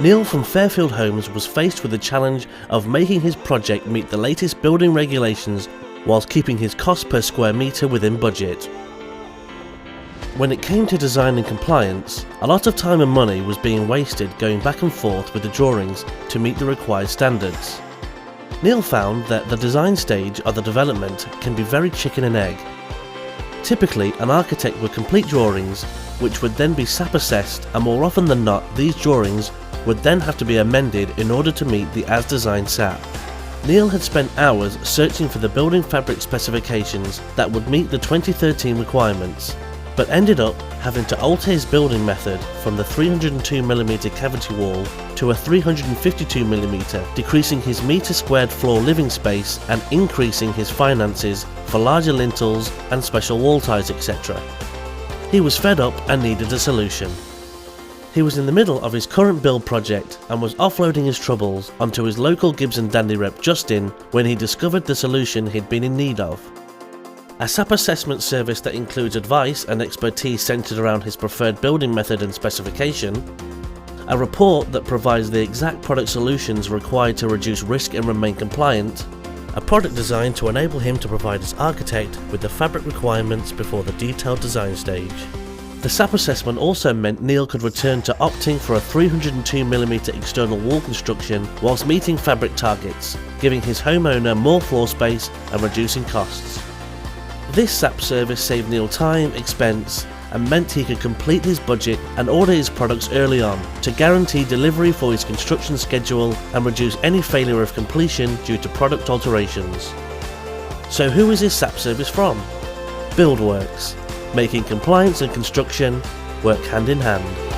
Neil from Fairfield Homes was faced with the challenge of making his project meet the latest building regulations whilst keeping his cost per square metre within budget. When it came to design and compliance, a lot of time and money was being wasted going back and forth with the drawings to meet the required standards. Neil found that the design stage of the development can be very chicken and egg. Typically, an architect would complete drawings, which would then be SAP assessed, and more often than not, these drawings would then have to be amended in order to meet the as-designed SAP. Neil had spent hours searching for the building fabric specifications that would meet the 2013 requirements, but ended up having to alter his building method from the 302mm cavity wall to a 352mm, decreasing his metre squared floor living space and increasing his finances for larger lintels and special wall ties, etc. He was fed up and needed a solution. He was in the middle of his current build project and was offloading his troubles onto his local Gibbs Dandy rep Justin when he discovered the solution he'd been in need of. A SAP assessment service that includes advice and expertise centred around his preferred building method and specification, a report that provides the exact product solutions required to reduce risk and remain compliant, a product design to enable him to provide his architect with the fabric requirements before the detailed design stage. The SAP assessment also meant Neil could return to opting for a 302mm external wall construction whilst meeting fabric targets, giving his homeowner more floor space and reducing costs. This SAP service saved Neil time, expense, and meant he could complete his budget and order his products early on to guarantee delivery for his construction schedule and reduce any failure of completion due to product alterations. So who is this SAP service from? Buildworks, making compliance and construction work hand in hand.